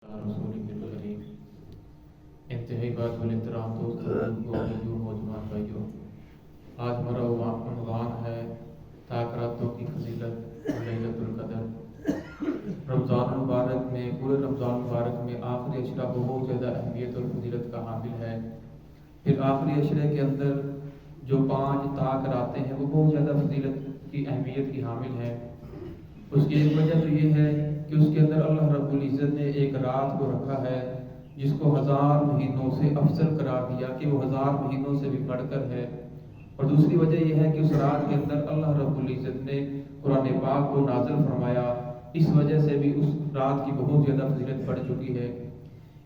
رسول الکریم انتہائی بات والاحترام دوستوں نوجوان بھائیوں، آج ہمارا عنوان ہے تاک راتوں کی فضیلت لیلۃ القدر۔ رمضان المبارک میں، پورے رمضان المبارک میں آخری عشرہ بہت زیادہ اہمیت اور فضیلت کا حامل ہے۔ پھر آخری عشرے کے اندر جو 5 تاک راتیں ہیں وہ بہت زیادہ فضیلت کی اہمیت کی حامل ہیں۔ اس کی ایک وجہ تو یہ ہے کہ اس کے اندر اللہ رب العزت نے ایک رات کو رکھا ہے جس کو 1000 مہینوں سے افضل قرار دیا کہ وہ 1000 مہینوں سے بھی بڑھ کر ہے۔ اور دوسری وجہ یہ ہے کہ اس رات کے اندر اللہ رب العزت نے قرآن پاک کو نازل فرمایا، اس وجہ سے بھی اس رات کی بہت زیادہ فضیلت بڑھ چکی ہے۔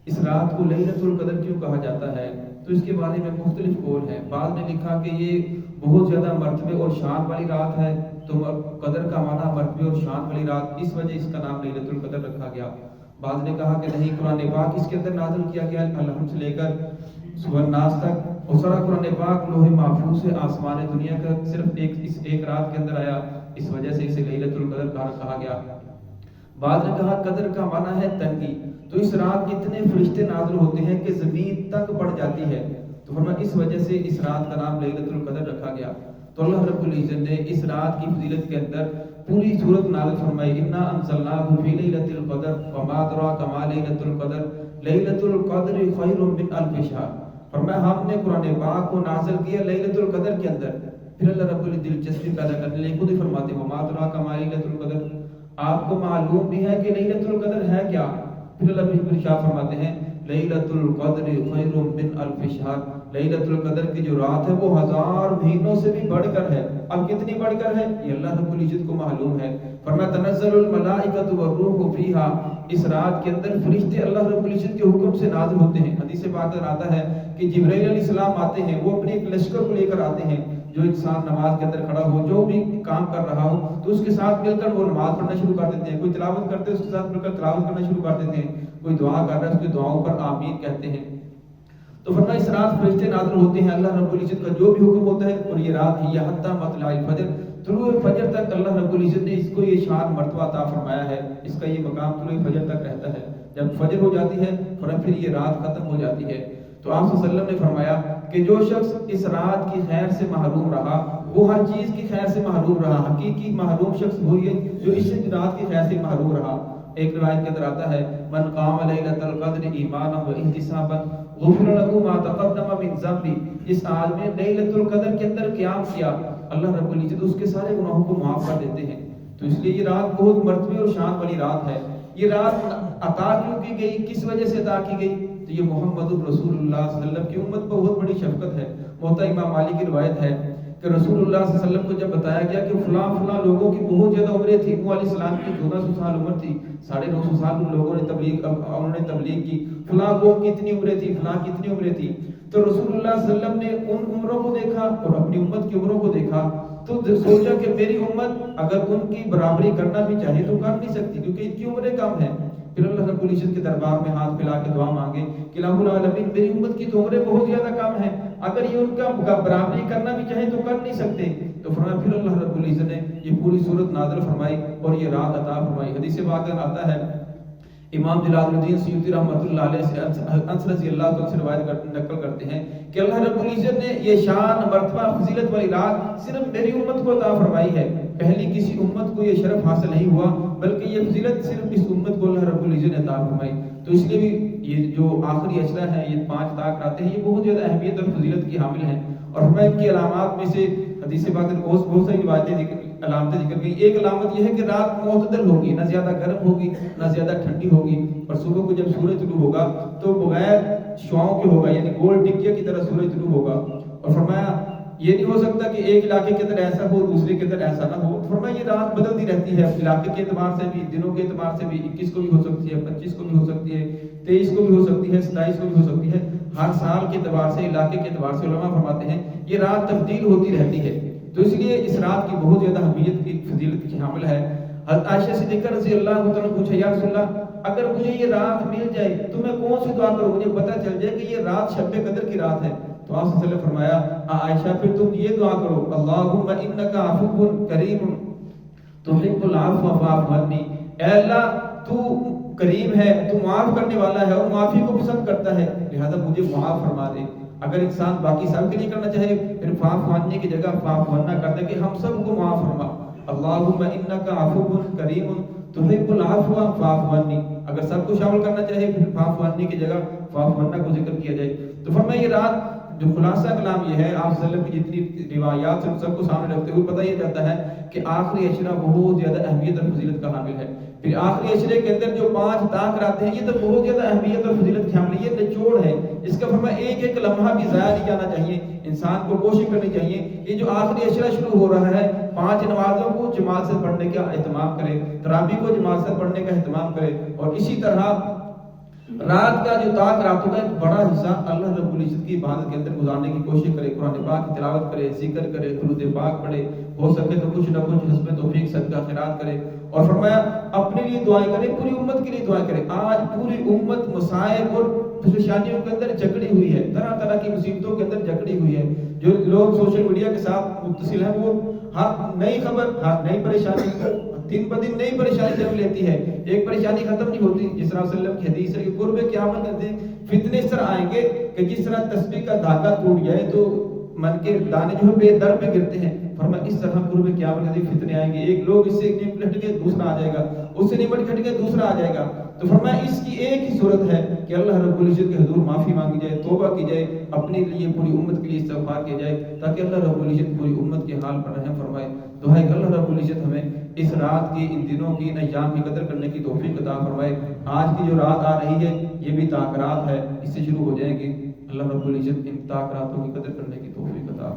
اس رات کو لیلۃ القدر کیوں کہا جاتا ہے تو اس کے بارے میں مختلف قول ہیں۔ بعض نے لکھا کہ یہ بہت زیادہ مرتبے اور شان والی رات ہے، تو قدر کا معنی مرتبے اور شان والی رات، اس وجہ اس کا نام لیلۃ القدر رکھا گیا۔ بعض نے کہا کہ نہیں، قرآن پاک اس کے اندر نازل کیا گیا الحمد سے لے کر سورۃ الناس تک، اور سارا قرآن پاک لوح محفوظ سے آسمان دنیا کا صرف اس ایک رات کے اندر آیا، اس وجہ سے اسے لیلۃ القدر کہا گیا۔ بعض نے کہا قدر کا معنی ہے تنگی، تو اس رات اتنے فرشتے نازل ہوتے ہیں کہ زمین تک پڑ جاتی ہے، تو فرمایا اس وجہ سے اس رات کا نام لیلۃ القدر رکھا گیا۔ تو اللہ رب العزت نے اس رات کی فضیلت کے اندر پوری سورت نازل فرمائی، انا انزلناہ فی لیلۃ القدر وما ادراک ما لیلۃ القدر لیلۃ القدر خیر من الف شہر۔ فرمایا ہم نے قرآن پاک کو نازل کیا لیلۃ القدر کے اندر۔ پھر اللہ رب العزت دلچسپی پیدا کرنے لئے خود ہی فرماتے وما ادراک ما لیلۃ القدر، آپ کو معلوم بھی ہے کہ لیلۃ القدر ہے کیا؟ پھر اللہ رب العزت فرماتے ہیں لیلۃ القدر خیر من الف شہر، لیلۃ القدر کی جو رات ہے وہ 1000 مہینوں سے بھی بڑھ کر ہے۔ اب کتنی بڑھ کر ہے یہ اللہ رب العزت کو معلوم ہے۔ فرمایا تنزل الملائکۃ والروح فیہا، اس رات کے اندر فرشتے اللہ رب العزت کے حکم سے نازل ہوتے ہیں۔ حدیث پاک میں آتا ہے کہ جبرائیل علیہ السلام آتے ہیں، وہ اپنے ایک لشکر کو لے کر آتے ہیں۔ جو انسان نماز کے اندر کھڑا ہو، جو بھی کام کر رہا ہو، تو اس کے ساتھ مل کر وہ نماز پڑھنا شروع کر دیتے ہیں۔ کوئی تلاوت کرتے ہیں اس کے ساتھ مل کر تلاوت کرنا شروع کر دیتے ہیں، کوئی دعا کر رہا ہے اس کی دعاؤں پر آمین کہتے ہیں۔ تو فرمایا اس رات فرشتے نازل ہوتے ہیں، اللہ رب العزت کا جو بھی حکم ہوتا ہے، اور یہ رات ہی حتی مطلع الفجر، طلوع فجر تک اللہ رب العزت نے اس کو یہ شان مرتبہ عطا فرمایا ہے، اس کا یہ مقام طلوع فجر تک رہتا ہے۔ جب فجر ہو جاتی ہے پھر یہ رات ختم ہو جاتی ہے۔ تو آپ صلی اللہ علیہ وسلم نے فرمایا کہ جو شخص اس رات کی خیر سے محروم رہا وہ ہر چیز کی خیر سے محروم رہا۔ حقیقی محروم شخص وہی ہے جو اس رات کی خیر سے محروم رہا۔ ایک روایت کے اندر آتا ہے من قام لیلۃ القدر ایمانا واحتسابا غفر له ما تقدم من ذنبه، جس آدمی نے لیلۃ القدر کے اندر قیام کیا اللہ رب العزت اس کے سارے گناہوں کو معاف کر دیتے ہیں۔ تو اس لیے یہ رات بہت مرتبے اور شان والی رات ہے۔ یہ رات عطا کیوں کی گئی، کس وجہ سے عطا کی گئی؟ تو یہ محمد رسول اللہ صلی اللہ علیہ وسلم کی امت پر بہت بڑی شفقت ہے۔ موطا امام مالک کی روایت ہے کہ رسول اللہ صلی اللہ علیہ وسلم کو جب بتایا گیا کہ فلاں فلاں لوگوں کی بہت زیادہ عمریں تھی، نوح علیہ السلام کی 1400 سال عمر تھی، 950 سال ان لوگوں نے تبلیغ کی، فلاں قوم کی اتنی عمریں تھی، فلاں کی اتنی عمریں تھی۔ تو رسول اللہ صلی اللہ علیہ وسلم نے ان عمروں کو دیکھا اور اپنی امت کی عمروں کو دیکھا، تو سوچا کہ میری امت اگر ان کی برابری کرنا بھی چاہے تو کر نہیں سکتی کیونکہ ان کی عمریں کم ہیں۔ پھر اللہ رب العزت کے دربار میں ہاتھ پھیلا کے دعا مانگے کہ الہ العالمین میری امت کی تو عمریں بہت زیادہ کم ہیں، اگر یہ ان کا برابری کرنا بھی چاہے تو کر نہیں سکتے۔ تو فرمایا پھر اللہ رب العزت نے یہ پوری سورت نازل فرمائی اور یہ رات عطا فرمائی۔ حدیث پاک میں آتا ہے، امام جلال الدین سیوطی رحمۃ اللہ علیہ سے انس رضی اللہ عنہ سے روایت نقل کرتے ہیں کہ اللہ رب العزت نے یہ شان مرتبہ فضیلت والی رات صرف میری امت کو عطا فرمائی ہے، پہلی کسی امت کو یہ شرف حاصل نہیں ہوا، بلکہ یہ فضیلت صرف اس امت کو اللہ رب العزت نے عطا فرمائی۔ تو اس لیے بھی یہ جو آخری عشرہ ہے، یہ 5 تاک راتیں ہیں، یہ بہت زیادہ اہمیت اور فضیلت کی حامل ہیں۔ اور ہمیں ان کی علامات میں سے حدیث پاک میں بہت ساری علامتیں ذکر کی۔ ایک علامت یہ ہے کہ رات معتدل ہوگی، نہ زیادہ گرم ہوگی نہ زیادہ ٹھنڈی ہوگی، اور صبح کو جب سورج طلوع ہوگا تو بغیر شعاؤں کے ہوگا، یعنی گول ٹکیا کی طرح سورج طلوع ہوگا۔ اور فرمایا یہ نہیں ہو سکتا کہ ایک علاقے کے اندر ایسا ہو دوسرے کے اندر ایسا نہ ہو۔ فرمایا یہ رات بدلتی رہتی ہے، علاقے کے اعتبار سے بھی، دنوں کے اعتبار سے بھی، 21 کو بھی ہو سکتی ہے، 25 کو بھی ہو سکتی ہے، 23 کو بھی ہو سکتی ہے، 27 کو بھی ہو سکتی ہے۔ ہر سال کے اعتبار سے، علاقے کے اعتبار سے علماء فرماتے ہیں یہ رات تبدیل ہوتی رہتی ہے۔ تو اس لیے اس رات کی بہت زیادہ اہمیت کی فضیلت کی حامل ہے۔ حضرت عائشہ صدیقہ رضی اللہ عنہا نے پوچھا یا رسول اللہ اگر مجھے یہ رات مل جائے تو میں کون سی دعا کروں، مجھے پتہ چل جائے کہ یہ رات شب قدر کی رات ہے؟ تو آپ صلی اللہ علیہ وسلم فرمایا عائشہ پھر تم یہ دعا کرو اللہم انک عفو کریم تحب العفو فاعف عنی، اے اللہ تو کریم ہے، تو معاف کرنے والا ہے اور معافی کو پسند کرتا ہے، لہذا مجھے معاف فرما دے۔ اگر انسان باقی سب کے لیے کرنا چاہے پھر معاف ماننے کی جگہ معاف ماننا کرتا ہے کہ ہم سب کو معاف فرما، اللہم انک عفو کریم تحب العفو فاعف عنی، اگر سب کو شامل کرنا چاہے پھر معاف ماننے کی جگہ معاف ماننا کو ذکر کیا جائے۔ تو فرمایا یہ رات جو خلاصہ کلام یہ ہے آپ صلی اللہ علیہ وسلم کی جتنی روایات سے سب کو سامنے رکھتے ہوئے پتہ یہ چلتا ہے کہ آخری عشرہ بہت زیادہ اہمیت اور فضیلت کا حامل ہے۔ پھر آخری عشرے کے اندر جو 5 طاق راتیں ہیں یہ تو بہت زیادہ اہمیت اور فضیلت کی حامل ہے، یہ نچوڑ ہے اس کا۔ فرمایا ایک ایک لمحہ بھی ضائع نہیں جانا چاہیے، انسان کو کوشش کرنی چاہیے یہ جو آخری عشرہ شروع ہو رہا ہے 5 نمازوں کو جماعت سے پڑھنے کا اہتمام کرے، تراویح کو جماعت سے پڑھنے کا اہتمام کرے، اور اسی طرح رات کا جو طاق راتوں کا ایک بڑا حصہ اللہ رب العزت کی عبادت کے اندر گزارنے کی کوشش کرے، قرآن پاک کی تلاوت کرے، ذکر کرے، درود پاک پڑھے، ہو سکے تو کچھ نہ کچھ حسب توفیق صدقہ خیرات کرے، اور فرمایا اپنے لیے دعائیں کرے، پوری امت کے لیے دعائیں کرے۔ آج پوری امت مسائب اور پریشانیوں کے اندر جکڑی ہوئی ہے، طرح طرح کی مصیبتوں کے اندر جکڑی ہوئی ہے۔ جو لوگ سوشل میڈیا کے ساتھ متصل ہیں وہ ہر نئی خبر، ہر نئی پریشانی دن بدن نئی پریشانی جنم لیتی ہے، ایک پریشانی ختم نہیں ہوتی۔ جس طرح صلی اللہ علیہ وسلم کی حدیث ہے کہ قرب قیامت کے دن فتنے اس طرح آئیں گے کہ جس طرح تسبیح کا دھاگا ٹوٹ جائے تو من کے دانے جو ہے بے در پہ گرتے ہیں، فرمایا اس طرح قرب قیامت کے دن فتنے آئیں گے، ایک لوگ اس سے نمٹ کے دوسرا آ جائے گا، اس سے نمٹ کھٹ کے دوسرا آ جائے گا۔ تو فرمایا اس کی ایک ہی صورت ہے کہ اللہ رب العزت کے حضور معافی مانگی جائے، توبہ کی جائے، اپنے لیے پوری امت کے لیے استغفار کیا جائے تاکہ اللہ رب العزت پوری امت کے حال پر رحم فرمائے۔ دعا ہے کہ اللہ رب العزت ہمیں اس رات کی، ان دنوں کی، ان ایام کی قدر کرنے کی توفیق عطا فرمائے۔ آج کی جو رات آ رہی ہے یہ بھی طاق رات ہے، اس سے شروع ہو جائے گی، اللہ رب العزت ان طاق راتوں کی قدر کرنے کی توفیق عطا